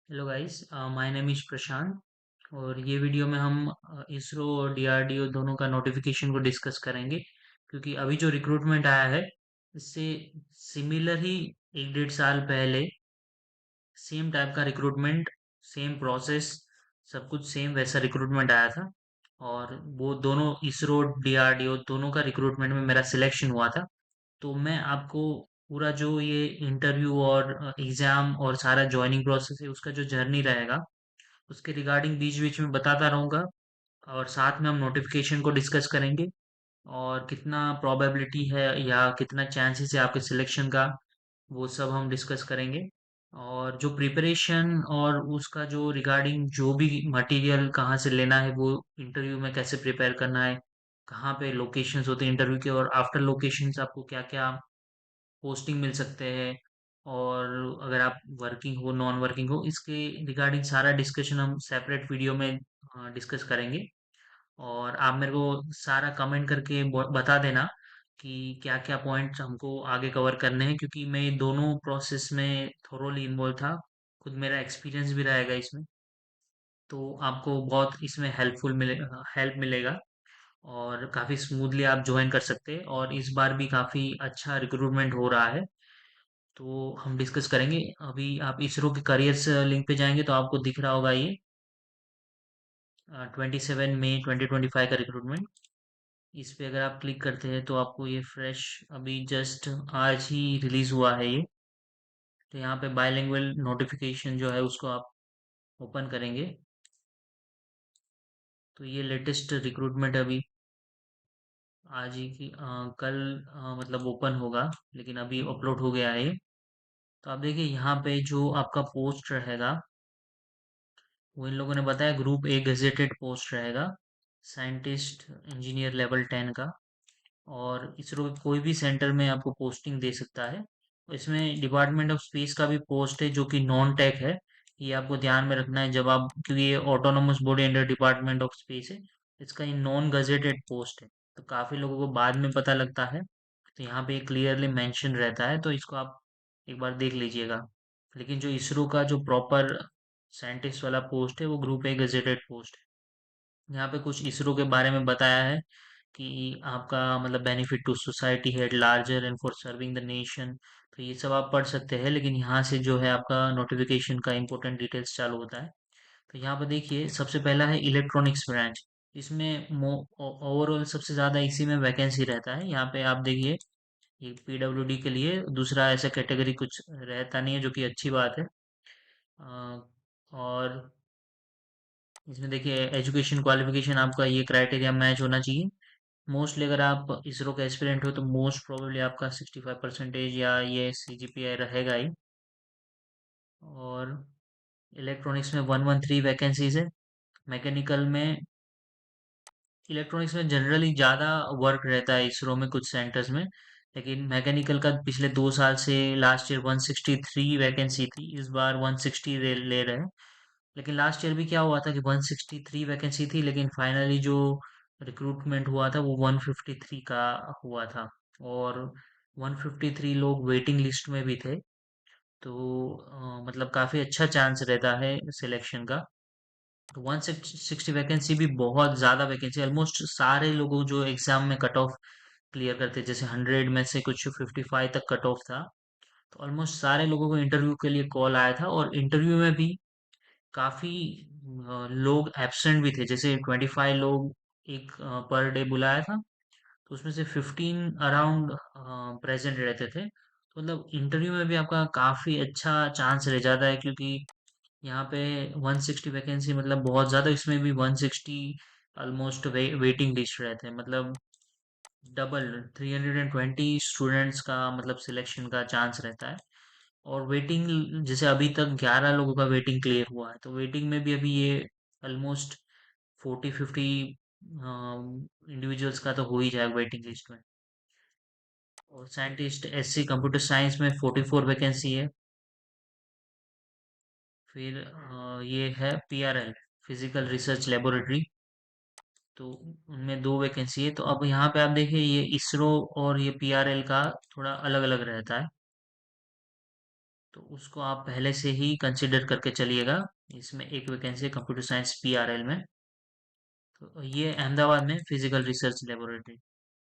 Hello guys, my name is Prashant. और ये video में हम इसरो और डीआरडीओ दोनों का नोटिफिकेशन को डिस्कस करेंगे, क्योंकि अभी जो रिक्रूटमेंट आया है इससे सिमिलर ही एक डेढ़ साल पहले सेम टाइप का रिक्रूटमेंट, सेम प्रोसेस, सब कुछ सेम वैसा रिक्रूटमेंट आया था। और वो दोनों इसरो डीआरडीओ दोनों का रिक्रूटमेंट में मेरा सिलेक्शन हुआ था। तो मैं आपको पूरा जो ये इंटरव्यू और एग्ज़ाम और सारा जॉइनिंग प्रोसेस है उसका जो जर्नी रहेगा उसके रिगार्डिंग बीच-बीच में बताता रहूँगा। और साथ में हम नोटिफिकेशन को डिस्कस करेंगे और कितना प्रोबेबिलिटी है या कितना चांसेस है आपके सिलेक्शन का, वो सब हम डिस्कस करेंगे। और जो प्रिपरेशन और उसका जो रिगार्डिंग जो भी मटेरियल कहाँ से लेना है, वो इंटरव्यू में कैसे प्रिपेयर करना है, कहाँ पे लोकेशंस होते हैं इंटरव्यू के, और आफ्टर लोकेशंस आपको क्या-क्या पोस्टिंग मिल सकते हैं, और अगर आप वर्किंग हो नॉन वर्किंग हो, इसके रिगार्डिंग सारा डिस्कशन हम सेपरेट वीडियो में डिस्कस करेंगे। और आप मेरे को सारा कमेंट करके बता देना कि क्या क्या पॉइंट्स हमको आगे कवर करने हैं, क्योंकि मैं ये दोनों प्रोसेस में थोरोली इन्वॉल्व था। खुद मेरा एक्सपीरियंस भी रहेगा इसमें, तो आपको बहुत इसमें हेल्प मिलेगा। और काफ़ी स्मूथली आप ज्वाइन कर सकते हैं, और इस बार भी काफ़ी अच्छा रिक्रूटमेंट हो रहा है। तो हम डिस्कस करेंगे। अभी आप इसरो के करियर्स लिंक पे जाएंगे तो आपको दिख रहा होगा ये 27 मई 2025 का रिक्रूटमेंट। इस पे अगर आप क्लिक करते हैं तो आपको ये फ्रेश अभी जस्ट आज ही रिलीज हुआ है ये। तो यहाँ पे बायलिंगुअल नोटिफिकेशन जो है उसको आप ओपन करेंगे तो ये लेटेस्ट रिक्रूटमेंट अभी आज ही की कल मतलब ओपन होगा, लेकिन अभी अपलोड हो गया है ये। तो आप देखिए यहाँ पे जो आपका पोस्ट रहेगा वो इन लोगों ने बताया ग्रुप ए गेजेटेड पोस्ट रहेगा, साइंटिस्ट इंजीनियर लेवल 10 का। और इसरो के कोई भी सेंटर में आपको पोस्टिंग दे सकता है। इसमें डिपार्टमेंट ऑफ स्पेस का भी पोस्ट है जो कि नॉन टेक है। ये आपको ध्यान में रखना है जब आप, क्योंकि ये autonomous body under department of space है, इसका ये नॉन गजेटेड पोस्ट है। तो काफ़ी लोगों को बाद में पता लगता है, तो यहाँ पे क्लियरली मेंशन रहता है, तो इसको आप एक बार देख लीजिएगा। लेकिन जो इसरो का जो प्रॉपर साइंटिस्ट वाला पोस्ट है वो ग्रुप ए गजेटेड पोस्ट है। यहाँ पे कुछ इसरो के बारे में बताया है कि आपका मतलब बेनिफिट टू सोसाइटी है larger and for serving the nation. तो ये सब आप पढ़ सकते हैं, लेकिन यहाँ से जो है आपका नोटिफिकेशन का इंपॉर्टेंट डिटेल्स चालू होता है। तो यहाँ पर देखिए सबसे पहला है इलेक्ट्रॉनिक्स ब्रांच। इसमें ओवरऑल सबसे ज़्यादा इसी में वैकेंसी रहता है। यहाँ पे आप देखिए ये पीडब्ल्यूडी के लिए दूसरा ऐसा कैटेगरी कुछ रहता नहीं है, जो कि अच्छी बात है। और इसमें देखिए एजुकेशन क्वालिफिकेशन आपका ये क्राइटेरिया मैच होना चाहिए। मोस्टली अगर आप इसरो का एस्पिरेंट हो तो मोस्ट प्रोबेबली आपका 65% या ये सीजीपीआई रहेगा ही। और इलेक्ट्रॉनिक्स में 113 वैकेंसीज है। मैकेनिकल में, इलेक्ट्रॉनिक्स में जनरली ज़्यादा वर्क रहता है इसरो में कुछ सेंटर्स में, लेकिन मैकेनिकल का पिछले 2 साल से लास्ट ईयर 163 वैकेंसी थी, इस बार 160 ले रहे हैं। लेकिन लास्ट ईयर भी क्या हुआ था कि 163 वैकेंसी थी, लेकिन फाइनली जो रिक्रूटमेंट हुआ था वो 153 का हुआ था। और 153 लोग वेटिंग लिस्ट में भी थे। तो मतलब काफ़ी अच्छा चांस रहता है सिलेक्शन का। तो 160 वैकेंसी भी बहुत ज़्यादा वैकेंसी, ऑलमोस्ट सारे लोगों जो एग्ज़ाम में कट ऑफ क्लियर करते, जैसे 100 में से कुछ 55 तक कट ऑफ था। तो ऑलमोस्ट सारे लोगों को इंटरव्यू के लिए कॉल आया था, और इंटरव्यू में भी काफ़ी लोग एब्सेंट भी थे। जैसे 25 लोग एक पर डे बुलाया था, तो उसमें से 15 अराउंड प्रेजेंट रहते थे। तो मतलब इंटरव्यू में भी आपका काफ़ी अच्छा चांस रह जाता है, क्योंकि यहाँ पे 160 वैकेंसी मतलब बहुत ज़्यादा, इसमें भी 160 ऑलमोस्ट वेटिंग लिस्ट रहते हैं, मतलब डबल 320 स्टूडेंट्स का मतलब सिलेक्शन का चांस रहता है। और वेटिंग जैसे अभी तक 11 लोगों का वेटिंग क्लियर हुआ है, तो वेटिंग में भी अभी ये ऑलमोस्ट 40-50 इंडिविजुअल्स का तो हो ही जाएगा वेटिंग लिस्ट में। और साइंटिस्ट एससी कंप्यूटर साइंस में 44 वैकेंसी है। फिर ये है पीआरएल, फिजिकल रिसर्च लेबोरेटरी, तो उनमें 2 वैकेंसी है। तो अब यहाँ पे आप देखिए ये इसरो और ये पीआरएल का थोड़ा अलग अलग रहता है। तो उसको आप पहले से ही कंसिडर करके चलिएगा। इसमें एक वैकेंसी है कंप्यूटर साइंस पीआरएल में। तो ये अहमदाबाद में फिजिकल रिसर्च लेबोरेटरी।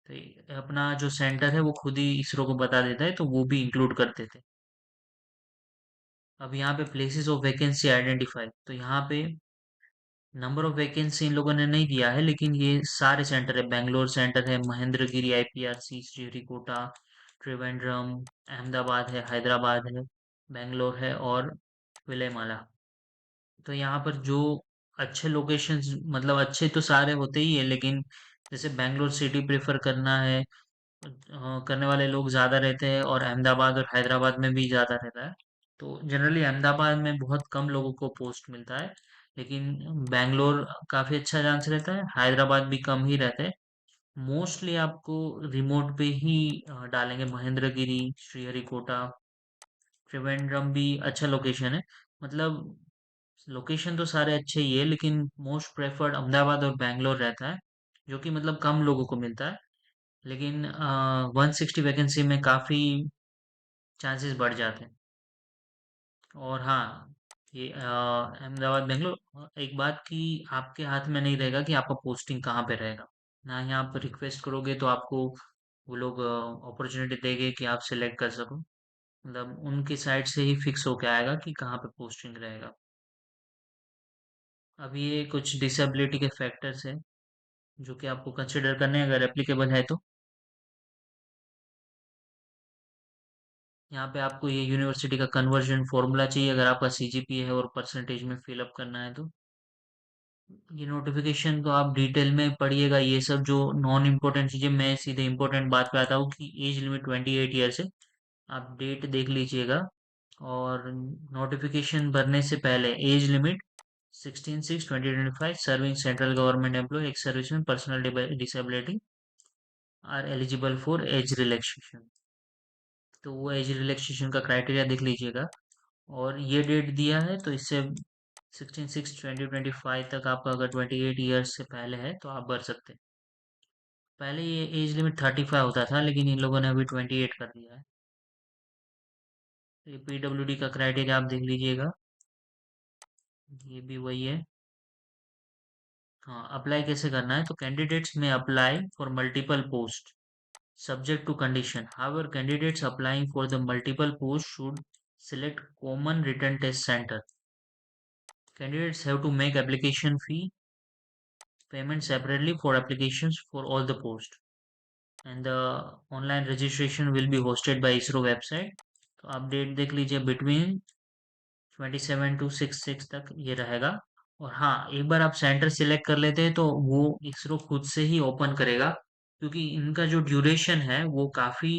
तो ये अपना जो सेंटर है वो खुद ही इसरो को बता देता है, तो वो भी इंक्लूड कर देते हैं। अब यहाँ पे प्लेसेस ऑफ वैकेंसी आइडेंटिफाई, तो यहाँ पे नंबर ऑफ वैकेंसी इन लोगों ने नहीं दिया है, लेकिन ये सारे सेंटर है। बेंगलोर सेंटर है, महेंद्रगिरी आईपीआरसी, श्रीहरिकोटा, त्रिवेंद्रम, अहमदाबाद है, हैदराबाद है, बेंगलोर है और विलयमाला। तो यहाँ पर जो अच्छे लोकेशंस, मतलब अच्छे तो सारे होते ही है, लेकिन जैसे बेंगलोर सिटी प्रेफर करना है, करने वाले लोग ज़्यादा रहते हैं, और अहमदाबाद और हैदराबाद में भी ज़्यादा रहता है। तो जनरली अहमदाबाद में बहुत कम लोगों को पोस्ट मिलता है, लेकिन बेंगलोर काफ़ी अच्छा चांस रहता है, हैदराबाद भी कम ही रहते हैं। मोस्टली आपको रिमोट पे ही डालेंगे। महेंद्रगिरी, श्रीहरिकोटा, त्रिवेंद्रम भी अच्छा लोकेशन है। मतलब लोकेशन तो सारे अच्छे ही है, लेकिन मोस्ट प्रेफर्ड अहमदाबाद और बैंगलोर रहता है, जो कि मतलब कम लोगों को मिलता है। लेकिन 160 वैकेंसी में काफ़ी चांसेस बढ़ जाते हैं। और हाँ, ये अहमदाबाद बेंगलोर, एक बात कि आपके हाथ में नहीं रहेगा कि आपका पोस्टिंग कहाँ पे रहेगा। ना ही आप रिक्वेस्ट करोगे तो आपको वो लोग अपॉर्चुनिटी देंगे कि आप सिलेक्ट कर सको। मतलब उनकी साइड से ही फिक्स होके आएगा कि कहाँ पे पोस्टिंग रहेगा। अब ये कुछ डिसेबिलिटी के फैक्टर्स हैं जो कि आपको कंसिडर करने हैं अगर एप्लीकेबल है तो। यहाँ पे आपको ये यूनिवर्सिटी का कन्वर्जन फॉर्मूला चाहिए अगर आपका सीजीपीए है और परसेंटेज में फिलअप करना है तो। ये नोटिफिकेशन तो आप डिटेल में पढ़िएगा। ये सब जो नॉन इम्पोर्टेंट चीज़ें, मैं सीधे इम्पोर्टेंट बात पे आता हूँ कि एज लिमिट 28 ईयर्स है। आप डेट देख लीजिएगा। और नोटिफिकेशन भरने से पहले age limit 16/6/2025, serving central government employ, ex serviceman, personal disability are eligible for age relaxation. तो वो एज रिलैक्सेशन का क्राइटेरिया देख लीजिएगा। और ये डेट दिया है तो इससे 16/6/2025 तक आपका अगर 28 ईयर्स से पहले है तो आप भर सकते हैं। पहले ये एज लिमिट 35 होता था, लेकिन इन लोगों ने अभी 28 कर दिया है। तो ये पीडब्ल्यूडी का क्राइटेरिया आप देख लीजिएगा। ये भी वही है। हाँ, अप्लाई कैसे करना है, तो कैंडिडेट्स में apply for multiple post subject to condition. However, candidates applying for the multiple posts should select common written test center. Candidates have to make application fee payment separately for applications for all the posts. And the online registration will be hosted by ISRO website. तो आप date देख लीजिए, between 27 to 6/6 तक ये रहेगा। और हाँ, एक बार आप सेंटर सिलेक्ट कर लेते हैं तो वो इसरो खुद से ही ओपन करेगा, क्योंकि इनका जो ड्यूरेशन है वो काफ़ी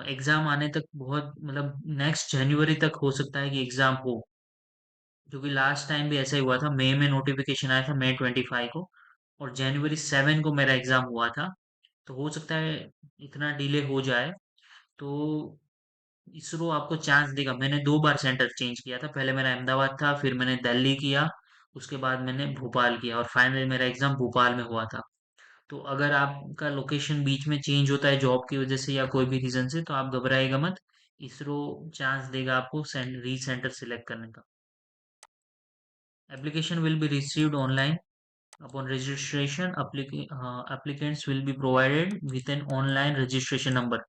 एग्जाम आने तक बहुत, मतलब नेक्स्ट जनवरी तक हो सकता है कि एग्जाम हो। क्योंकि लास्ट टाइम भी ऐसा ही हुआ था, मई में नोटिफिकेशन आया था, May 25 को, और January 7 को मेरा एग्जाम हुआ था। तो हो सकता है इतना डिले हो जाए। तो इसरो आपको चांस देगा। मैंने 2 बार सेंटर चेंज किया था, पहले मेरा अहमदाबाद था, फिर मैंने दिल्ली किया, उसके बाद मैंने भोपाल किया, और फाइनली मेरा एग्जाम भोपाल में हुआ था। तो अगर आपका लोकेशन बीच में चेंज होता है जॉब की वजह से या कोई भी रीजन से, तो आप घबराएगा मत। इसरो चांस देगा आपको री सेंटर सिलेक्ट करने का। Application will be received online upon registration. applicants will be provided with an online registration number.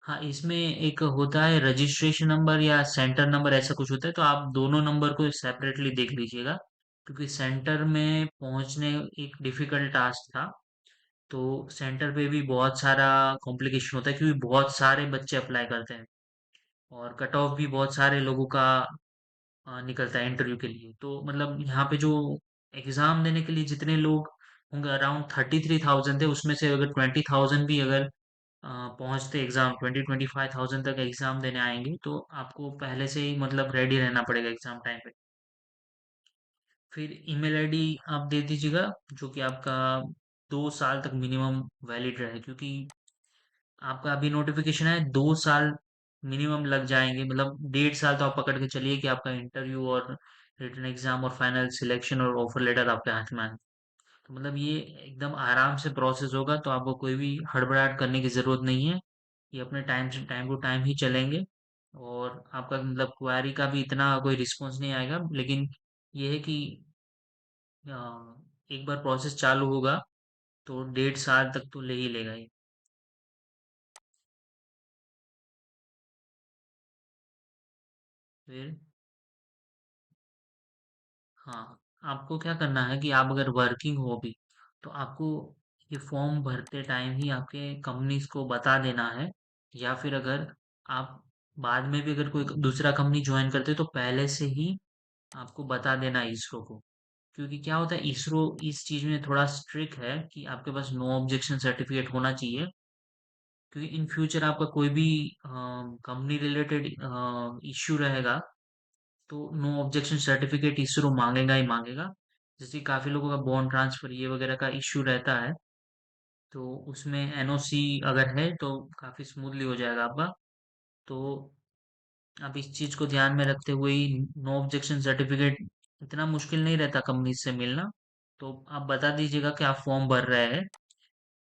हाँ, इसमें एक होता है रजिस्ट्रेशन नंबर या सेंटर नंबर, ऐसा कुछ होता है, तो आप दोनों नंबर को सेपरेटली देख लीजिएगा। क्योंकि सेंटर में पहुंचने एक डिफिकल्ट टास्क था। तो सेंटर पे भी बहुत सारा कॉम्प्लिकेशन होता है, क्योंकि बहुत सारे बच्चे अप्लाई करते हैं, और कट ऑफ भी बहुत सारे लोगों का निकलता है इंटरव्यू के लिए। तो मतलब यहाँ पे जो एग्जाम देने के लिए जितने लोग होंगे, अराउंड 33,000 थे, उसमें से अगर 20,000 भी अगर पहुंचते एग्जाम, 25,000 तक एग्जाम देने आएंगे, तो आपको पहले से ही मतलब रेडी रहना पड़ेगा एग्जाम टाइम पे। फिर ईमेल आईडी आप दे दीजिएगा, जो कि आपका 2 साल तक मिनिमम वैलिड रहे, क्योंकि आपका अभी नोटिफिकेशन है, 2 साल मिनिमम लग जाएंगे। मतलब 1.5 साल तो आप पकड़ के चलिए कि आपका इंटरव्यू और रिटन एग्जाम और फाइनल सिलेक्शन और ऑफर लेटर आपके हाथ में आए। तो मतलब ये एकदम आराम से प्रोसेस होगा, तो आपको कोई भी हड़बड़ाहट करने की जरूरत नहीं है। ये अपने टाइम से टाइम टू टाइम ही चलेंगे। और आपका मतलब क्वेरी का भी इतना कोई रिस्पॉन्स नहीं आएगा, लेकिन ये है कि अ, एक बार प्रोसेस चालू होगा तो 1.5 साल तक तो ले ही लेगा ये। फिर हाँ, आपको क्या करना है कि आप अगर वर्किंग हो भी तो आपको ये फॉर्म भरते टाइम ही आपके कंपनीज को बता देना है, या फिर अगर आप बाद में भी अगर कोई दूसरा कंपनी ज्वाइन करते हो तो पहले से ही आपको बता देना है इसरो को। क्योंकि क्या होता है, इसरो इस चीज में थोड़ा स्ट्रिक्ट है कि आपके पास नो ऑब्जेक्शन सर्टिफिकेट होना चाहिए। क्योंकि इन फ्यूचर आपका कोई भी कंपनी रिलेटेड इश्यू रहेगा तो नो ऑब्जेक्शन सर्टिफिकेट इसरो मांगेगा ही मांगेगा। जैसे काफी लोगों का बॉन्ड ट्रांसफर ये वगैरह का इश्यू रहता है, तो उसमें एनओसी अगर है तो काफी स्मूथली हो जाएगा आपका। तो आप इस चीज को ध्यान में रखते हुए ही नो ऑब्जेक्शन सर्टिफिकेट इतना मुश्किल नहीं रहता कंपनी से मिलना। तो आप बता दीजिएगा कि आप फॉर्म भर रहे हैं,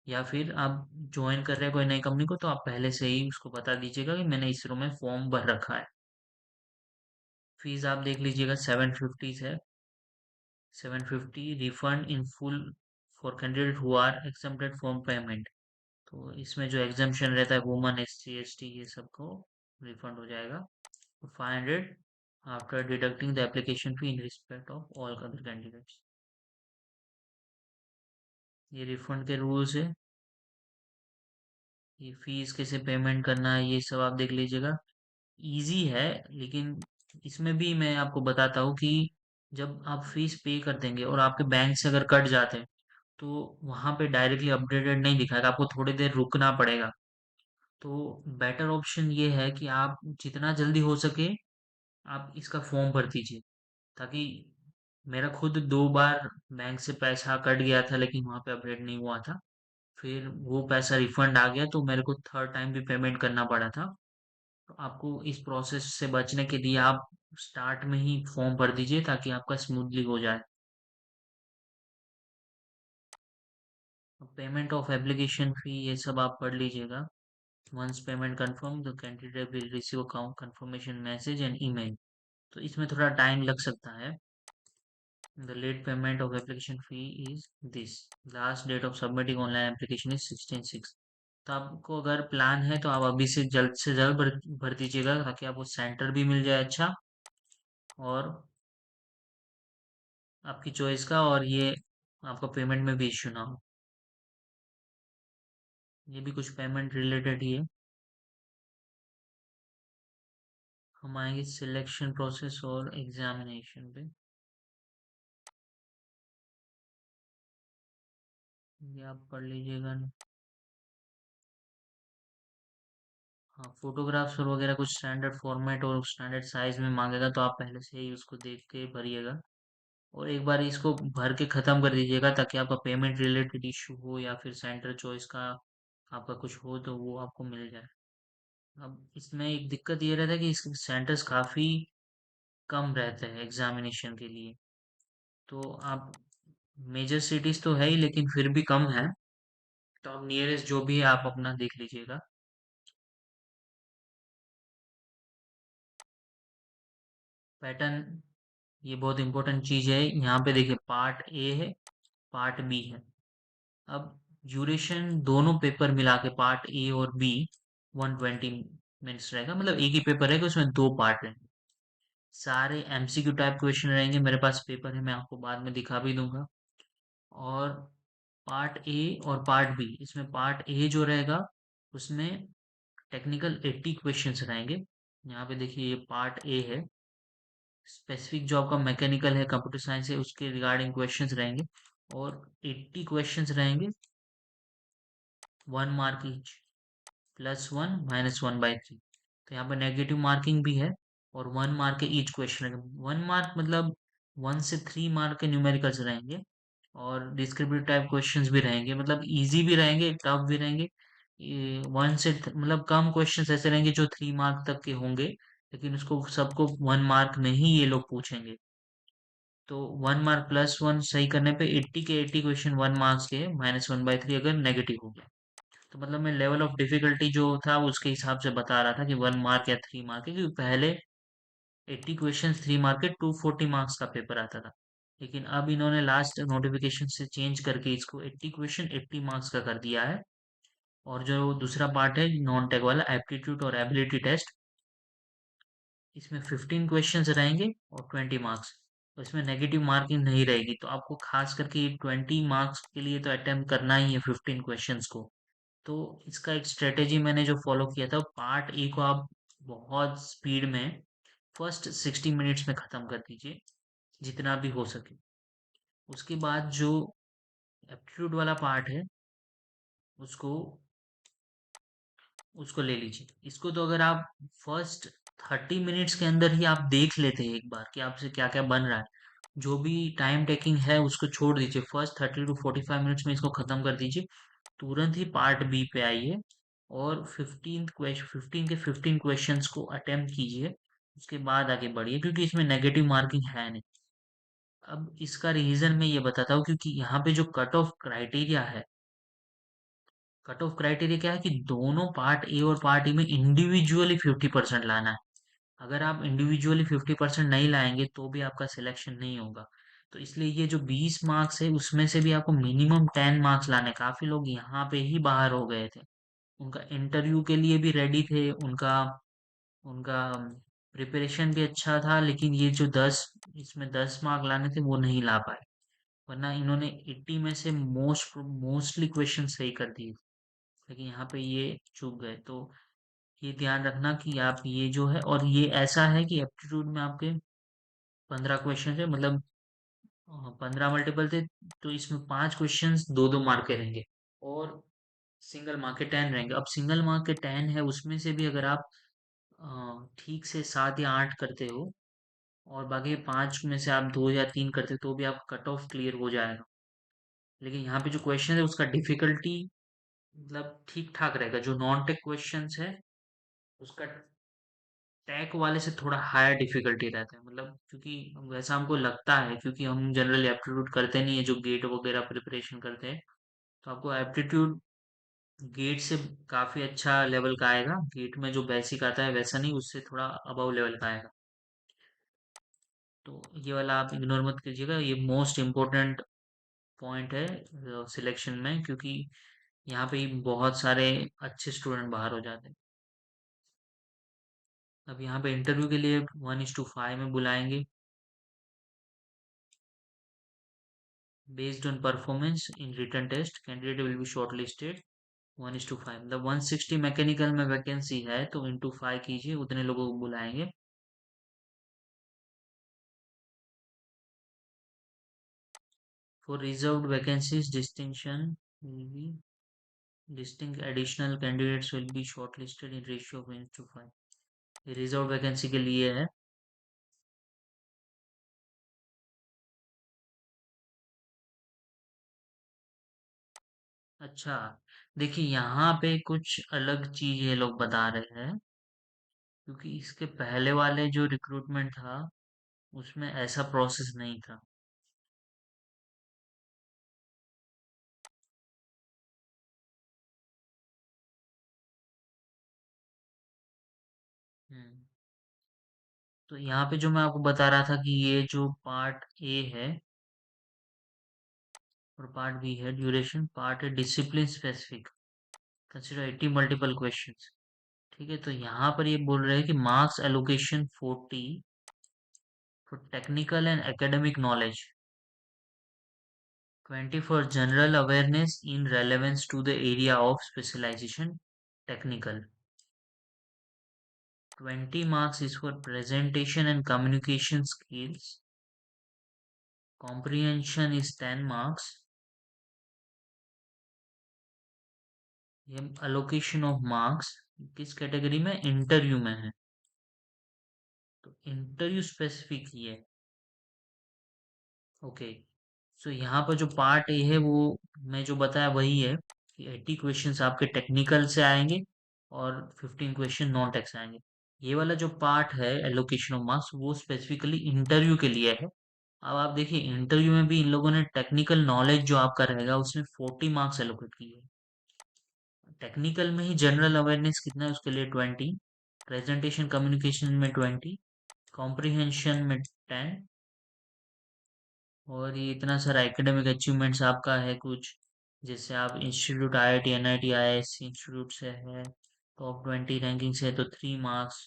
या फिर आप ज्वाइन कर रहे हैं कोई नई कंपनी को, तो आप पहले से ही उसको बता दीजिएगा कि मैंने इसरो में फॉर्म भर रखा है। फीस आप देख लीजिएगा 750 है। 750 refund in full for candidate who are exempted from payment. तो इसमें जो एग्जामेशन रहता है वुमन SC ST ये सबको रिफंड हो जाएगा। 500 after deducting the application fee in respect of all other candidates. ये रिफंड के रूल्स है। ये फीस कैसे पेमेंट करना है ये सब आप देख लीजिएगा। इजी है, लेकिन इसमें भी मैं आपको बताता हूँ कि जब आप फीस पे कर देंगे और आपके बैंक से अगर कट जाते हैं तो वहां पे डायरेक्टली अपडेटेड नहीं दिखाएगा, आपको थोड़ी देर रुकना पड़ेगा। तो बेटर ऑप्शन ये है कि आप जितना जल्दी हो सके आप इसका फॉर्म भर दीजिए, ताकि मेरा खुद 2 बार बैंक से पैसा कट गया था लेकिन वहां पे अपडेट नहीं हुआ था। फिर वो पैसा रिफंड आ गया तो मेरे को थर्ड टाइम भी पेमेंट करना पड़ा था। तो आपको इस प्रोसेस से बचने के लिए आप स्टार्ट में ही फॉर्म भर दीजिए ताकि आपका स्मूथली हो जाए। पेमेंट ऑफ एप्लीकेशन फी ये सब आप पढ़ लीजिएगा। Once payment confirmed, the candidate will receive account confirmation message and email. तो इसमें थोड़ा टाइम लग सकता है। The late payment of application fee is this. Last date of submitting online application is 16/6। तो आपको अगर प्लान है तो आप अभी से जल्द भर दीजिएगा ताकि आपको सेंटर भी मिल जाए अच्छा, और आपकी चॉइस का, और ये आपका पेमेंट में भी इश्यू ना हो। ये भी कुछ पेमेंट रिलेटेड ही है। हम आएंगे सिलेक्शन प्रोसेस और एग्जामिनेशन पे। ये आप पढ़ लीजिएगा। हाँ, फोटोग्राफ्स और वगैरह कुछ स्टैंडर्ड फॉर्मेट और स्टैंडर्ड साइज में मांगेगा तो आप पहले से ही उसको देख के भरिएगा। और एक बार इसको भर के ख़त्म कर दीजिएगा ताकि आपका पेमेंट रिलेटेड इशू हो या फिर सेंटर चॉइस का आपका कुछ हो तो वो आपको मिल जाए। अब इसमें एक दिक्कत ये रहता है कि इसके सेंटर्स काफ़ी कम रहते हैं एग्जामिनेशन के लिए। तो आप मेजर सिटीज तो है ही लेकिन फिर भी कम है। तो आप नियरेस्ट जो भी है आप अपना देख लीजिएगा। पैटर्न ये बहुत इंपॉर्टेंट चीज है। यहाँ पे देखिए पार्ट ए है, पार्ट बी है। अब ड्यूरेशन दोनों पेपर मिला के पार्ट ए और बी 120 मिनट्स रहेगा। मतलब एक ही पेपर रहेगा उसमें 2 पार्ट रहेंगे। सारे MCQ टाइप क्वेश्चन रहेंगे। मेरे पास पेपर है, मैं आपको बाद में दिखा भी दूंगा। और पार्ट ए और पार्ट बी, इसमें पार्ट ए जो रहेगा उसमें टेक्निकल 80 क्वेश्चंस रहेंगे। यहाँ पे देखिए ये पार्ट ए है। स्पेसिफिक जो आपका मैकेनिकल है, कंप्यूटर साइंस है, उसके रिगार्डिंग क्वेश्चंस रहेंगे। और 80 क्वेश्चंस रहेंगे, 1 मार्क ईच, +1 -1/3। तो यहाँ पर नेगेटिव मार्किंग भी है। और 1 मार्क के ईच क्वेश्चन रहेंगे। 1 मार्क मतलब 1 से 3 मार्क के न्यूमेरिकल्स रहेंगे। और डिस्क्रिप्टिव टाइप क्वेश्चंस भी रहेंगे, मतलब इजी भी रहेंगे टफ भी रहेंगे। मतलब कम क्वेश्चंस ऐसे रहेंगे जो 3 मार्क तक के होंगे, लेकिन उसको सबको 1 मार्क में ही ये लोग पूछेंगे। तो 1 मार्क +1 सही करने पे 80 के 80 क्वेश्चन 1 मार्क्स के -1/3 अगर नेगेटिव हो गया। तो मतलब मैं लेवल ऑफ डिफिकल्टी जो था उसके हिसाब से बता रहा था कि 1 मार्क या 3 मार्क है, क्योंकि पहले 80 क्वेश्चन 3 मार्क के 240 मार्क्स का पेपर आता था। लेकिन अब इन्होंने लास्ट नोटिफिकेशन से चेंज करके इसको 80 क्वेश्चन 80 मार्क्स का कर दिया है। और जो दूसरा पार्ट है नॉन टेक वाला एप्टीट्यूड और एबिलिटी टेस्ट, इसमें 15 क्वेश्चंस रहेंगे और 20 मार्क्स। तो इसमें नेगेटिव मार्किंग नहीं रहेगी, तो आपको खास करके 20 मार्क्स के लिए तो अटेम्प्ट करना ही है 15 क्वेश्चंस को। तो इसका एक स्ट्रेटेजी मैंने जो फॉलो किया था, पार्ट ए को आप बहुत स्पीड में फर्स्ट 60 मिनट्स में ख़त्म कर दीजिए, जितना भी हो सके। उसके बाद जो एप्टीट्यूड वाला पार्ट है उसको उसको ले लीजिए। इसको तो अगर आप फर्स्ट 30 मिनट्स के अंदर ही आप देख लेते हैं एक बार कि आपसे क्या क्या बन रहा है, जो भी टाइम टेकिंग है उसको छोड़ दीजिए, फर्स्ट 30 to 45 मिनट्स में इसको खत्म कर दीजिए। तुरंत ही पार्ट बी पे आइए और 15 के 15 क्वेश्चंस को अटेम्प्ट कीजिए। उसके बाद आगे बढ़िए, क्योंकि इसमें नेगेटिव मार्किंग है नहीं। अब इसका रीजन मैं ये बताता हूँ, क्योंकि यहाँ पे जो कट ऑफ क्राइटेरिया क्या है कि दोनों पार्ट ए और पार्ट ई में इंडिविजुअली 50% लाना है। अगर आप इंडिविजुअली 50% नहीं लाएंगे तो भी आपका सिलेक्शन नहीं होगा। तो इसलिए ये जो 20 मार्क्स है उसमें से भी आपको मिनिमम 10 मार्क्स लाने। काफी लोग यहाँ पे ही बाहर हो गए थे, उनका इंटरव्यू के लिए भी रेडी थे, उनका उनका प्रिपरेशन भी अच्छा था, लेकिन ये जो 10 लाने थे वो नहीं ला पाए। वरना इन्होंने 80 में से मोस्टली क्वेश्चन सही कर दिए, लेकिन यहाँ पे ये चूक गए। तो ये ध्यान रखना कि आप ये जो है, और ये ऐसा है कि एप्टीट्यूड में आपके 15 क्वेश्चन है, मतलब 15 मल्टीपल थे, तो इसमें 5 क्वेश्चन 2-2 मार्क के रहेंगे और सिंगल मार्क के 10 रहेंगे। अब सिंगल मार्क के 10 है, उसमें से भी अगर आप ठीक से 7 या 8 करते हो और बाकी 5 में से आप 2 या 3 करते हो तो भी आप कट ऑफ क्लियर हो जाएगा। लेकिन यहाँ पे जो क्वेश्चन है उसका डिफिकल्टी मतलब ठीक ठाक रहेगा। जो नॉन टेक क्वेश्चंस है उसका टैग वाले से थोड़ा हायर डिफिकल्टी रहता है, मतलब क्योंकि वैसा हमको लगता है, क्योंकि हम जनरली एप्टीट्यूड करते नहीं है, जो गेट वगैरह प्रिपरेशन करते हैं। तो आपको एप्टीट्यूड गेट से काफी अच्छा लेवल का आएगा। गेट में जो बेसिक आता है वैसा नहीं, उससे थोड़ा अबव लेवल का आएगा। तो ये वाला आप इग्नोर मत कीजिएगा, ये मोस्ट इम्पोर्टेंट पॉइंट है सिलेक्शन में, क्योंकि यहाँ पे ही बहुत सारे अच्छे स्टूडेंट बाहर हो जाते हैं। अब यहाँ पे इंटरव्यू के लिए 1:5 में बुलाएंगे। Based on performance in written test, candidate will be shortlisted 1:5। मतलब 160 मैकेनिकल में वैकेंसी है तो इंटू 5 कीजिए, उतने लोगों को बुलाएंगे। For reserved vacancies, distinct additional candidates will be shortlisted in ratio of 1:5। ये रिजर्व वैकेंसी के लिए है। अच्छा, देखिए यहाँ पे कुछ अलग चीज ये लोग बता रहे हैं, क्योंकि इसके पहले वाले जो रिक्रूटमेंट था उसमें ऐसा प्रोसेस नहीं था। हम्म। तो यहाँ पे जो मैं आपको बता रहा था कि ये जो पार्ट ए है और पार्ट बी है, ड्यूरेशन पार्ट है discipline specific, consider 80 multiple questions. ठीक है, तो यहाँ पर ये बोल रहे हैं कि marks allocation 40 for technical and academic knowledge, 20 for general awareness in relevance to the area of specialization technical, 20 marks is for presentation and communication skills, comprehension is 10 marks, ये अलोकेशन ऑफ मार्क्स किस category में, interview में है, तो interview specific ही है। Okay, सो यहाँ पर जो पार्ट ए है वो मैं जो बताया वही है कि 80 क्वेश्चंस आपके टेक्निकल से आएंगे और 15 क्वेश्चन नॉन टेक से आएंगे। ये वाला जो पार्ट है एलोकेशन ऑफ मार्क्स वो स्पेसिफिकली इंटरव्यू के लिए है। अब आप देखिए इंटरव्यू में भी इन लोगों ने टेक्निकल नॉलेज जो आपका रहेगा उसमें 40 मार्क्स एलोकेट किए हैं। टेक्निकल में ही जनरल अवेयरनेस कितना है उसके लिए 20, प्रेजेंटेशन कम्युनिकेशन में 20, कॉम्प्रिहेंशन में 10, और ये इतना सारा एकेडमिक अचीवमेंट्स आपका है कुछ, जैसे आप institute IIT NIT IISc institute से है, टॉप 20 रैंकिंग से है तो 3 मार्क्स।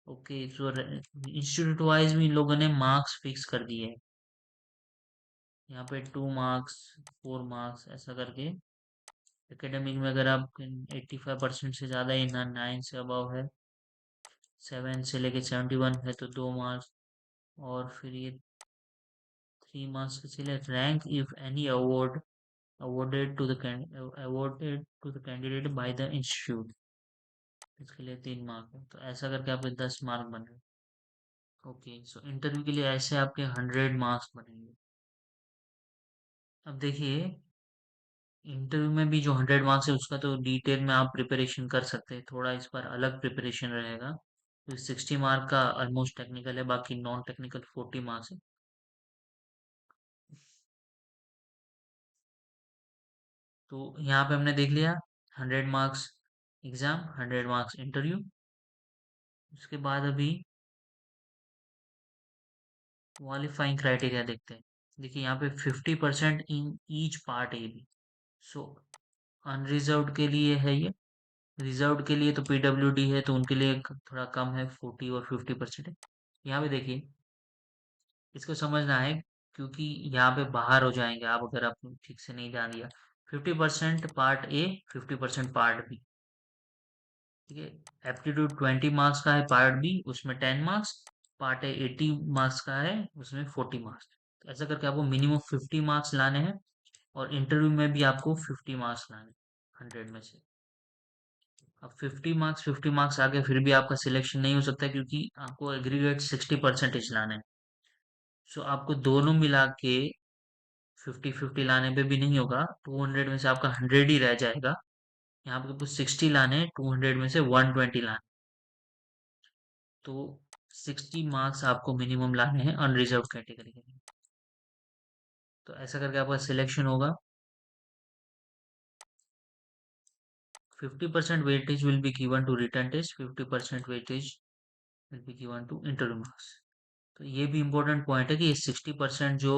ओके, तो इंस्टीट्यूट वाइज भी इन लोगों ने मार्क्स फिक्स कर दिए हैं, यहाँ पे 2 मार्क्स, 4 मार्क्स ऐसा करके। एकेडमिक में अगर आप 85% से ज़्यादा ही ना, 9 से अबव है, 7 से लेके 71 है तो 2 मार्क्स, और फिर ये 3 मार्क्स के चले rank if any award awarded to the candidate by the institute, इसके लिए 3 मार्क है, तो ऐसा करके आपके 10 मार्क बने। ओके, सो इंटरव्यू के लिए ऐसे आपके 100 मार्क्स बनेंगे। अब देखिए, इंटरव्यू में भी जो 100 मार्क्स है उसका तो डिटेल में आप प्रिपरेशन कर सकते हैं, थोड़ा इस बार अलग प्रिपरेशन रहेगा। तो 60 मार्क का ऑलमोस्ट टेक्निकल है, बाकी नॉन टेक्निकल 40 मार्क्स है। तो यहाँ पे हमने देख लिया 100 मार्क्स एग्जाम, 100 मार्क्स इंटरव्यू। उसके बाद अभी क्वालिफाइंग क्राइटेरिया देखते हैं। देखिए यहाँ पे 50% in each part A B. So unreserved के लिए है ये, रिजर्व्ड के लिए तो PWD है तो उनके लिए थोड़ा कम है, 40 और 50% है। यहाँ पे देखिए, इसको समझना है, क्योंकि यहाँ पे बाहर हो जाएंगे आप अगर आप ठीक से नहीं ध्यान दिया। 50% पार्ट ए, 50% पार्ट बी। ठीक है, एप्टीट्यूड 20 मार्क्स का है पार्ट बी, उसमें 10 मार्क्स, पार्ट ए 80 मार्क्स का है, उसमें 40 मार्क्स। तो ऐसा करके आपको मिनिमम 50 मार्क्स लाने हैं, और इंटरव्यू में भी आपको 50 मार्क्स लाने, 100 में से। अब 50 मार्क्स आगे फिर भी आपका सिलेक्शन नहीं हो सकता, क्योंकि आपको एग्रीगेट 60% लाना है। सो आपको दोनों मिला के 50-50 लाने पे भी नहीं होगा, 200 में से आपका 100 ही रह जाएगा। यहाँ पे आपको 60 लाने, 200 में से 120 लाने, तो 60 मार्क्स आपको मिनिमम लाने हैं अनरिजर्व कैटेगरी के लिए। तो ऐसा करके आपका सिलेक्शन होगा। 50% weightage will be given to written test, 50% weightage will be given to interview marks. तो ये भी इम्पोर्टेंट पॉइंट है कि 60% जो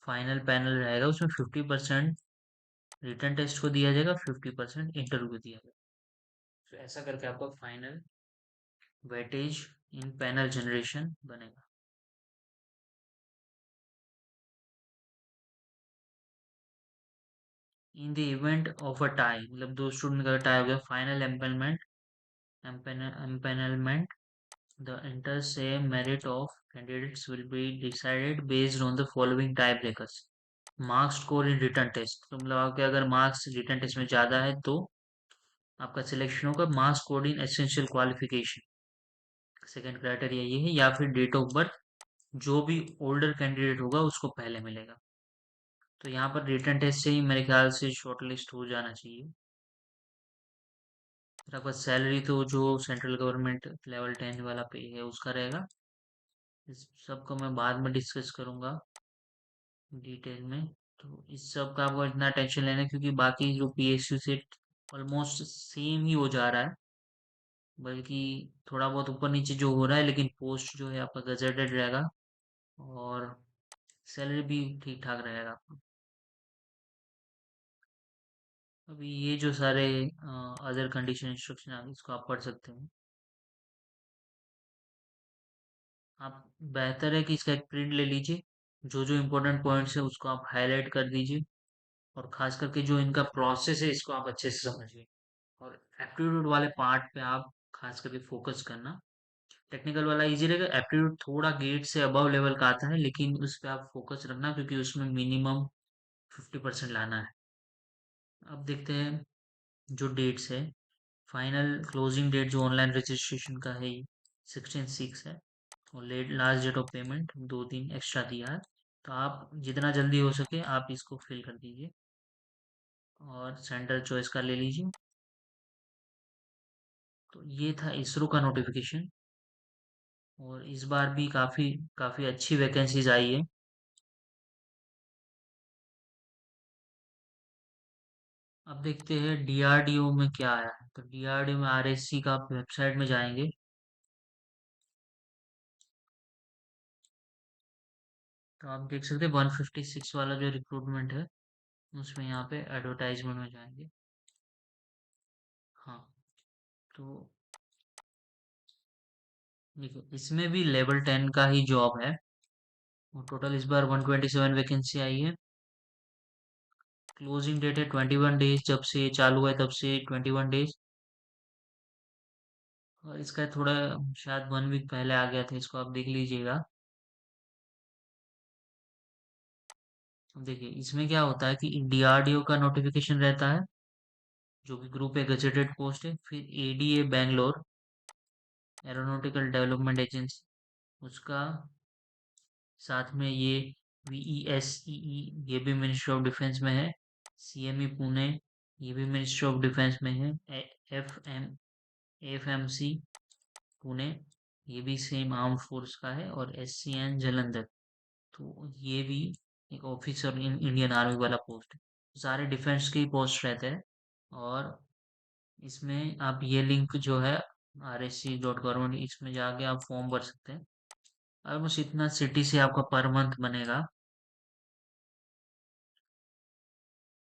फाइनल पैनल रहेगा उसमें 50% रिटन टेस्ट को दिया जाएगा, 50% इंटरव्यू को दिया जाएगा। तो ऐसा करके आपका final weightage in panel generation बनेगा। In the event of a tie, मतलब दो स्टूडेंट का टाई हो गया, final empanelment, the inter se merit of candidates will be decided based on the following tie breakers. Marks score in written test, तो मतलब आपके अगर मार्क्स रिटन टेस्ट में ज़्यादा है तो आपका सिलेक्शन होगा। मार्क्स स्कोर इन एसेंशियल क्वालिफिकेशन, सेकंड क्राइटेरिया ये है, या फिर डेट ऑफ बर्थ, जो भी ओल्डर कैंडिडेट होगा उसको पहले मिलेगा। तो यहाँ पर रिटन टेस्ट से ही मेरे ख्याल से शॉर्ट लिस्ट हो जाना चाहिए। फिर आपका सैलरी तो जो सेंट्रल गवर्नमेंट लेवल 10 वाला पे है उसका रहेगा। इस सब को मैं बाद में डिस्कस करूंगा डिटेल में। तो इस सब का आपको इतना टेंशन लेना है, क्योंकि बाकी जो PSU से ऑलमोस्ट सेम ही हो जा रहा है, बल्कि थोड़ा बहुत ऊपर नीचे जो हो रहा है, लेकिन पोस्ट जो है आपका गजेटेड रहेगा, और सैलरी भी ठीक ठाक रहेगा आपका। अभी ये जो सारे अदर कंडीशन इंस्ट्रक्शन आ इसको आप पढ़ सकते हो। आप बेहतर है कि इसका एक प्रिंट ले लीजिए, जो जो इम्पोर्टेंट पॉइंट्स है उसको आप हाईलाइट कर दीजिए, और खास करके जो इनका प्रोसेस है इसको आप अच्छे से समझिए, और एप्टीट्यूड वाले पार्ट पे आप खास करके फोकस करना। टेक्निकल वाला इजी रहेगा, एप्टीट्यूड थोड़ा गेट से अबव लेवल का आता है, लेकिन उस पे आप फोकस रखना, क्योंकि उसमें मिनिमम 50% लाना है। अब देखते हैं जो डेट्स है, फाइनल क्लोजिंग डेट जो ऑनलाइन रजिस्ट्रेशन का है 16/6 है, और late last date of payment 2 दिन एक्स्ट्रा दिया है। तो आप जितना जल्दी हो सके आप इसको फिल कर दीजिए, और सेंटर चॉइस का ले लीजिए। तो ये था इसरो का नोटिफिकेशन, और इस बार भी काफ़ी काफ़ी अच्छी वैकेंसीज आई है। अब देखते हैं डीआरडीओ में क्या आया है। तो डीआरडीओ में आरएससी का आप वेबसाइट में जाएंगे, तो आप देख सकते हैं 156 वाला जो रिक्रूटमेंट है, उसमें यहाँ पे एडवर्टाइजमेंट में जाएंगे। हाँ, तो देखो इसमें भी लेवल 10 का ही जॉब है। और टोटल इस बार 127 वैकेंसी आई है। क्लोजिंग डेट है 21 डेज, जब से ये चालू हुआ है तब से 21 डेज। और इसका थोड़ा शायद 1 वीक पहले आ गया था, इसको आप देख लीजिएगा। अब देखिए इसमें क्या होता है कि डीआरडीओ का नोटिफिकेशन रहता है, जो कि ग्रुप ए गजेटेड पोस्ट है। फिर ADA Bangalore, aeronautical development agency, उसका साथ में ये वीईएसईई, ये भी मिनिस्ट्री ऑफ डिफेंस में है। सीएमई पुणे, ये भी मिनिस्ट्री ऑफ डिफेंस में है। एफएमसी पुणे, ये भी सेम आर्म फोर्स का है। और एससीएन जलंधर, तो ये भी एक ऑफिसर इन इंडियन आर्मी वाला पोस्ट है। सारे डिफेंस के ही पोस्ट रहते हैं। और इसमें आप ये लिंक जो है RSC.gov, इसमें जाके आप फॉर्म भर सकते हैं। ऑलमोस्ट इतना सिटी से आपका पर मंथ बनेगा।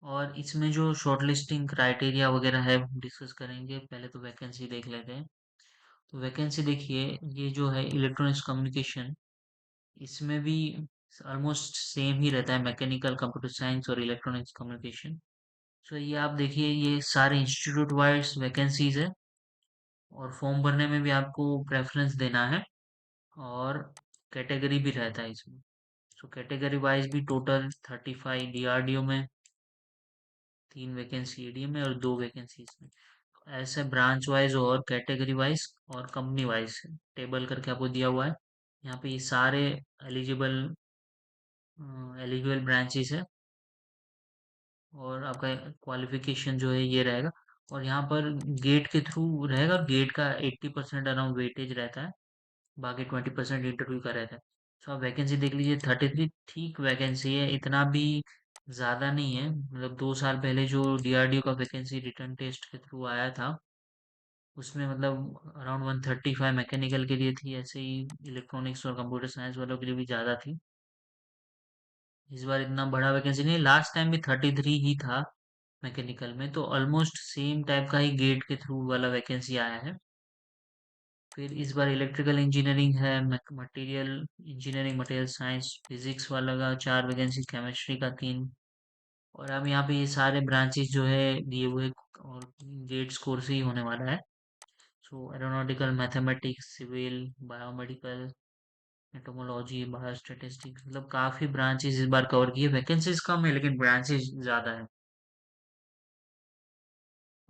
और इसमें जो शॉर्टलिस्टिंग क्राइटेरिया वगैरह है डिस्कस करेंगे, पहले तो वैकेंसी देख लेते हैं। तो वैकेंसी देखिए, ये जो है इलेक्ट्रॉनिक्स कम्युनिकेशन, इसमें भी ऑलमोस्ट सेम ही रहता है, मैकेनिकल कंप्यूटर साइंस और इलेक्ट्रॉनिक्स कम्युनिकेशन। सो ये आप देखिए, ये सारे इंस्टीट्यूट वाइज वैकेंसीज है। और फॉर्म भरने में भी आपको प्रेफरेंस देना है। और कैटेगरी भी रहता है इसमें। सो कैटेगरी वाइज भी टोटल 35 डीआरडीओ में, 3 वैकेंसी एडीए में और 2 वैकेंसी इसमें। ऐसे ब्रांच वाइज और कैटेगरी वाइज और कंपनी वाइज टेबल करके आपको दिया हुआ है। यहाँ पे ये सारे एलिजिबल एलिजिबल ब्रांचेस है। और आपका क्वालिफिकेशन जो है ये रहेगा। और यहाँ पर गेट के थ्रू रहेगा, और गेट का 80% अराउंड वेटेज रहता है, बाकी 20% इंटरव्यू का रहता है। तो आप वैकेंसी देख लीजिए, 33 ठीक वैकेंसी है, इतना भी ज़्यादा नहीं है। मतलब 2 साल पहले जो डीआरडीओ का वैकेंसी रिटर्न टेस्ट के थ्रू आया था, उसमें मतलब अराउंड 135 मैकेनिकल के लिए थी, ऐसे ही इलेक्ट्रॉनिक्स और कंप्यूटर साइंस वालों के लिए भी ज़्यादा थी। इस बार इतना बड़ा वैकेंसी नहीं, लास्ट टाइम भी 33 ही था मैकेनिकल में, तो ऑलमोस्ट सेम टाइप का ही गेट के थ्रू वाला वैकेंसी आया है। फिर इस बार इलेक्ट्रिकल इंजीनियरिंग है, material engineering, material science, physics वाला का 4 वैकेंसी, केमिस्ट्री का 3। और अब यहाँ पे ये सारे ब्रांचेस जो है दिए हुए, और गेट स्कोर से ही होने वाला है। So aeronautical, mathematics, civil, biomedical, entomology, biostatistics, मतलब काफी ब्रांचेस इस बार कवर किए। वैकेंसीज कम है लेकिन ब्रांचेस ज्यादा है।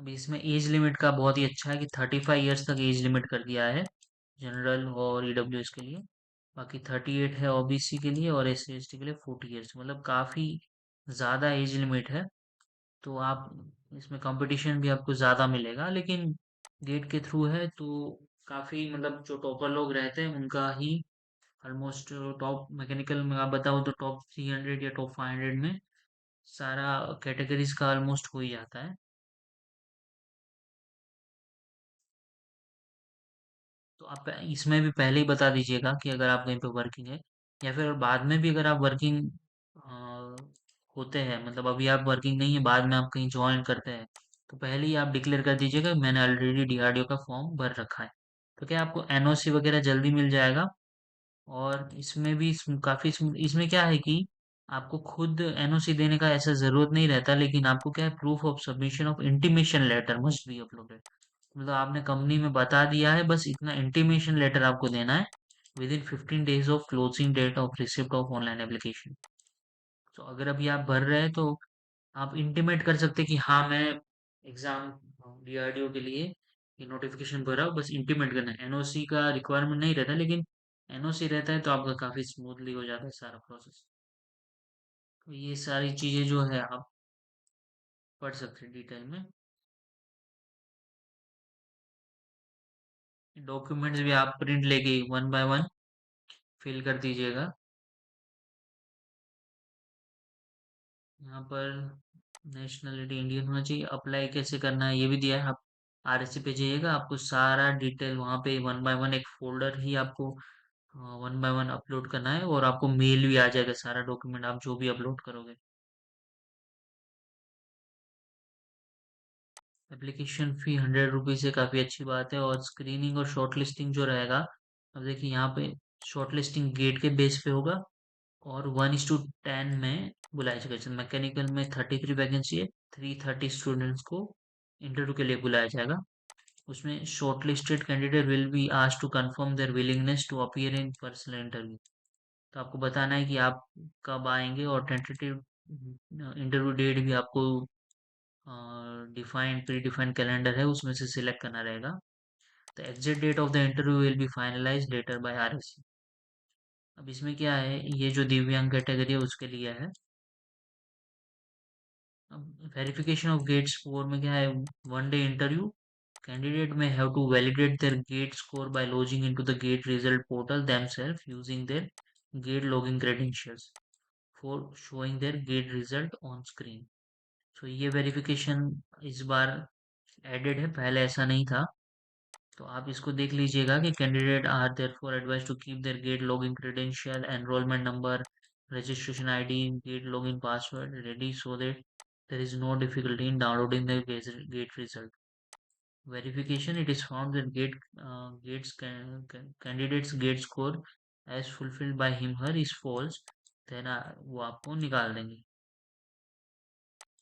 अभी इसमें एज लिमिट का बहुत ही अच्छा है कि 35 ईयर्स तक एज लिमिट कर दिया है, जनरल और ईडब्ल्यूएस के लिए। बाकी 38 है ओबीसी के लिए, और SC ST के लिए 40 ईयर्स, मतलब काफी ज्यादा एज लिमिट है। तो आप इसमें कंपटीशन भी आपको ज्यादा मिलेगा, लेकिन गेट के थ्रू है तो काफी, मतलब जो टॉपर लोग रहते हैं उनका ही ऑलमोस्ट, टॉप मैकेनिकल में आप बताओ तो टॉप 300 या टॉप 500 में सारा कैटेगरीज का ऑलमोस्ट हो ही जाता है। तो आप इसमें भी पहले ही बता दीजिएगा कि अगर आप कहीं पे वर्किंग है, या फिर बाद में भी अगर आप वर्किंग होते हैं, मतलब अभी आप वर्किंग नहीं है, बाद में आप कहीं ज्वाइन करते हैं, तो पहले ही आप डिक्लेयर कर दीजिएगा कि मैंने ऑलरेडी डीआरडीओ का फॉर्म भर रखा है। तो क्या आपको एनओसी वगैरह जल्दी मिल जाएगा। और इसमें भी काफी इसमें क्या है कि आपको खुद एनओसी देने का ऐसा जरूरत नहीं रहता, लेकिन आपको क्या है, proof of submission of intimation letter must be uploaded. मतलब आपने कंपनी में बता दिया है, बस इतना इंटीमेशन लेटर आपको देना है within 15 days of closing date of receipt of online application. तो अगर अभी आप भर रहे हैं, तो आप इंटीमेट कर सकते हैं कि हाँ मैं एग्जाम डीआरडीओ के लिए ये नोटिफिकेशन भरा हूँ, बस इंटीमेट करना है। एनओसी का रिक्वायरमेंट नहीं रहता, लेकिन एनओसी रहता है तो आपका काफी स्मूथली हो जाता है सारा प्रोसेस। तो ये सारी चीजें जो है आप पढ़ सकते हैं डिटेल में। डॉक्यूमेंट्स भी आप प्रिंट लेके 1 बाय 1 फिल कर दीजिएगा यहाँ पर। नेशनलिटी इंडियन होना चाहिए। अप्लाई कैसे करना है ये भी दिया है। आप आरएससी पे जाइएगा, आपको सारा डिटेल वहाँ पे वन बाय वन एक फोल्डर ही आपको वन बाय वन अपलोड करना है, और आपको मेल भी आ जाएगा सारा डॉक्यूमेंट आप जो भी अपलोड करोगे। एप्लीकेशन फ़ी 100 रुपीज़ है, काफ़ी अच्छी बात है। और स्क्रीनिंग और शॉर्टलिस्टिंग जो रहेगा, अब देखिए यहाँ पे शॉर्टलिस्टिंग गेट के बेस पे होगा, और 1:10 में बुलाया जाएगा। जैसे मैकेनिकल में 33 वैकेंसी है, 330 स्टूडेंट्स को इंटरव्यू के लिए बुलाया जाएगा। उसमें shortlisted candidate will be asked to confirm their willingness to appear in personal interview. तो आपको बताना है कि आप कब आएंगे, और टेंटेटिव इंटरव्यू डेट भी आपको डिफाइंड प्री डिफाइंड कैलेंडर है उसमें से सिलेक्ट करना रहेगा। The exact date of the interview will be finalize later by RSC. अब इसमें क्या है, ये जो दिव्यांग कैटेगरी है उसके लिए है। अब वेरिफिकेशन ऑफ गेट स्कोर में क्या है, वन डे इंटरव्यू, कैंडिडेट में have to validate their GATE score by logging into the GATE result portal themselves using their GATE logging credentials for showing their GATE result on screen. So ये verification इस बार added है, पहले ऐसा नहीं था। तो आप इसको देख लीजिएगा कि candidate are therefore advise to keep their get login credential, enrolment number, registration ID, get login password ready so that there is no difficulty in downloading the gate result. Verification, it is found that candidate's gate score as fulfilled by him her is false, then वो आपको निकाल देंगे।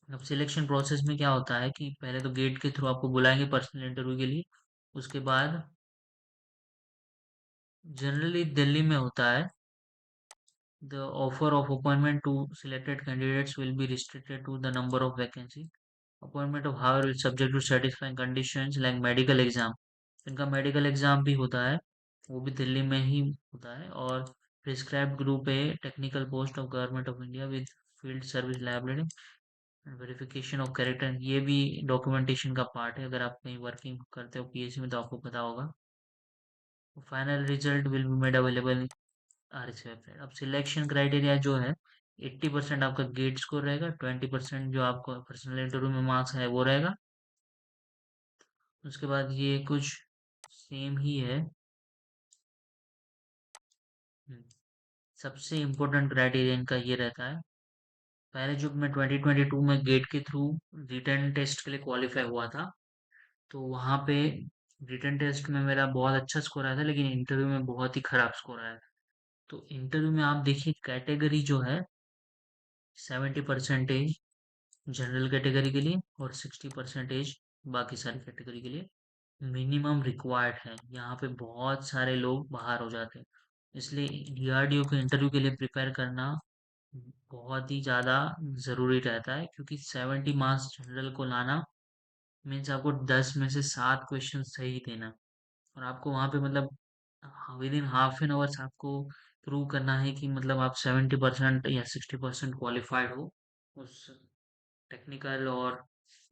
अब selection process में क्या होता है कि पहले तो गेट के थ्रू आपको बुलाएंगे पर्सनल इंटरव्यू के लिए। उसके बाद जनरली दिल्ली में होता है, the offer of appointment to selected candidates will be restricted to the number of vacancy. Appointment of however is subject to satisfying conditions like medical exam. इनका मेडिकल एग्जाम भी होता है, वो भी दिल्ली में ही होता है। और prescribed group A technical post of government of India with field service liability and verification of character, ये भी डॉक्यूमेंटेशन का पार्ट है। अगर आप कहीं वर्किंग करते हो पीएससी में तो आपको पता होगा। Final result will be made available RS website. अब सिलेक्शन क्राइटेरिया जो है, 80% आपका गेट स्कोर रहेगा, 20% जो आपको पर्सनल इंटरव्यू में मार्क्स है वो रहेगा। उसके बाद ये कुछ सेम ही है। हम्म, सबसे इम्पोर्टेंट क्राइटेरिया इनका ये रहता है, पहले जब मैं 2022 में गेट के थ्रू रिटर्न टेस्ट के लिए क्वालिफाई हुआ था, तो वहाँ पे रिटर्न टेस्ट में मेरा बहुत अच्छा स्कोर आया था, लेकिन इंटरव्यू में बहुत ही खराब स्कोर आया। तो इंटरव्यू में आप देखिए कैटेगरी जो है, 70% जनरल कैटेगरी के लिए और 60% बाकी सारी कैटेगरी के लिए मिनिमम रिक्वायर्ड है। यहाँ पे बहुत सारे लोग बाहर हो जाते हैं, इसलिए डीआरडीओ के इंटरव्यू के लिए प्रिपेयर करना बहुत ही ज़्यादा ज़रूरी रहता है, क्योंकि 70 मार्क्स जनरल को लाना मीन्स आपको 10 में से 7 क्वेश्चन सही देना, और आपको वहाँ पे मतलब with in half an hours आपको प्रूव करना है कि मतलब आप 70% या 60% क्वालिफाइड हो उस टेक्निकल और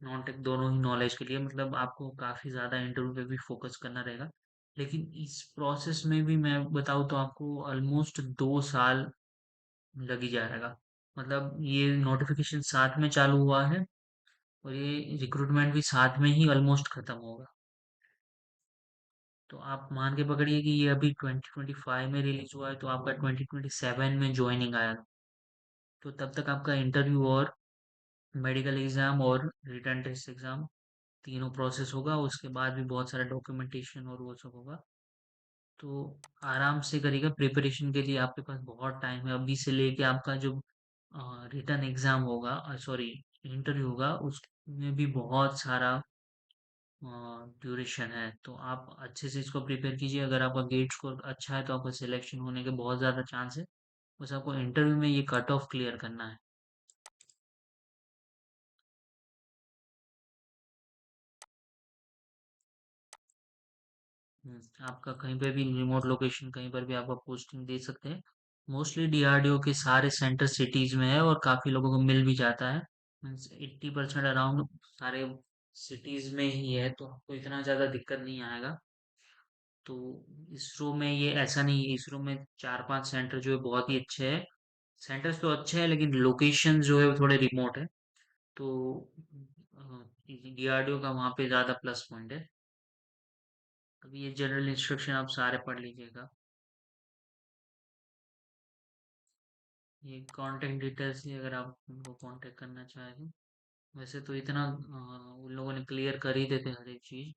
नॉन टेक दोनों ही नॉलेज के लिए। मतलब आपको काफ़ी ज़्यादा इंटरव्यू पे भी फोकस करना रहेगा। लेकिन इस प्रोसेस में भी मैं बताऊँ तो आपको ऑलमोस्ट 2 साल लग ही जाएगा। मतलब ये नोटिफिकेशन साथ में चालू हुआ है, और ये रिक्रूटमेंट भी साथ में ही ऑलमोस्ट खत्म होगा। तो आप मान के पकड़िए कि ये अभी 2025 में रिलीज हुआ है, तो आपका 2027 में ज्वाइनिंग आया। तो तब तक आपका इंटरव्यू और मेडिकल एग्जाम और रिटर्न टेस्ट एग्जाम तीनों प्रोसेस होगा। उसके बाद भी बहुत सारा डॉक्यूमेंटेशन और वो सब होगा। तो आराम से करिएगा, प्रिपरेशन के लिए आपके पास बहुत टाइम है अभी से लेके आपका जो रिटर्न एग्जाम होगा, सॉरी इंटरव्यू होगा, उसमें भी बहुत सारा ड्यूरेशन है। तो आप अच्छे से इसको प्रिपेयर कीजिए। अगर आपका गेट स्कोर अच्छा है तो आपका सिलेक्शन होने के बहुत ज़्यादा चांस है। बस आपको इंटरव्यू में ये कट ऑफ क्लियर करना है। आपका कहीं पे भी रिमोट लोकेशन कहीं पर भी आपका पोस्टिंग दे सकते हैं। मोस्टली डीआरडीओ के सारे सेंटर सिटीज में है, और काफ़ी लोगों को मिल भी जाता है। मीन्स 80% अराउंड सारे सिटीज में ही है, तो आपको इतना ज़्यादा दिक्कत नहीं आएगा। तो इसरो में ये ऐसा नहीं है, इसरो में 4-5 सेंटर जो है बहुत ही अच्छे हैं। सेंटर्स तो अच्छे हैं, लेकिन लोकेशन जो है वो थोड़े रिमोट है। तो डीआरडीओ का वहाँ पे ज़्यादा प्लस पॉइंट है। अभी ये जनरल इंस्ट्रक्शन आप सारे पढ़ लीजिएगा। ये कांटेक्ट डिटेल्स ही अगर आप उनको कांटेक्ट करना चाहें तो। वैसे तो इतना उन लोगों ने क्लियर कर ही देते हर एक चीज़।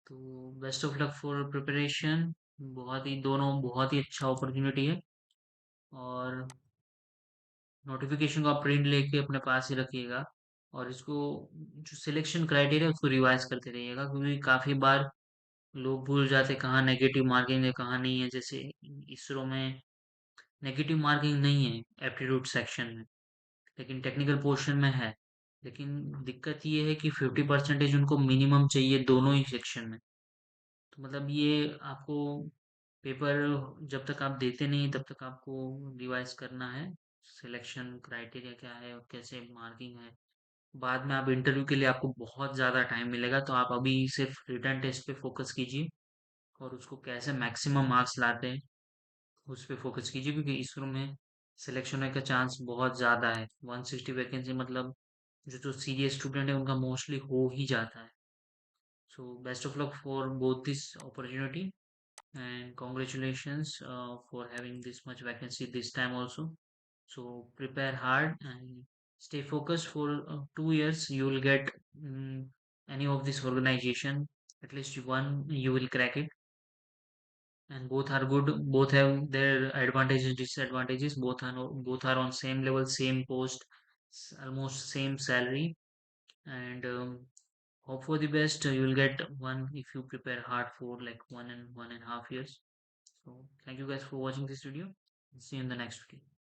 तो best of luck for preparation. बहुत ही दोनों बहुत ही अच्छा अपॉर्चुनिटी है। और नोटिफिकेशन को आप प्रिंट लेके अपने पास ही रखिएगा। और इसको जो सिलेक्शन क्राइटेरिया उसको रिवाइज करते रहिएगा, क्योंकि काफ़ी बार लोग भूल जाते कहाँ नेगेटिव मार्किंग है कहाँ नहीं है। जैसे इसरो में नेगेटिव मार्किंग नहीं है एप्टीट्यूड सेक्शन में, लेकिन टेक्निकल पोर्शन में है। लेकिन दिक्कत ये है कि 50% उनको मिनिमम चाहिए दोनों ही सेक्शन में। तो मतलब ये आपको पेपर जब तक आप देते नहीं तब तक आपको रिवाइज करना है सिलेक्शन क्राइटेरिया क्या है और कैसे मार्किंग है। बाद में आप इंटरव्यू के लिए आपको बहुत ज़्यादा टाइम मिलेगा, तो आप अभी सिर्फ रिटर्न टेस्ट पे फोकस कीजिए और उसको कैसे मैक्सिमम मार्क्स लाते हैं उस पे फोकस कीजिए, क्योंकि इसरो में सिलेक्शन होने का चांस बहुत ज़्यादा है। 160 वैकेंसी मतलब जो जो सीरियस स्टूडेंट है उनका मोस्टली हो ही जाता है। So best of luck for both this opportunity and congratulations for having this much vacancy this time also. So prepare hard and stay focused for 2 years. You will get any of this organization, at least one you will crack it. And both are good, both have their advantages disadvantages. Both are on same level, same post, almost same salary. And hope for the best. You will get one if you prepare hard for like 1 and 1.5 years. So thank you guys for watching this video. See you in the next video.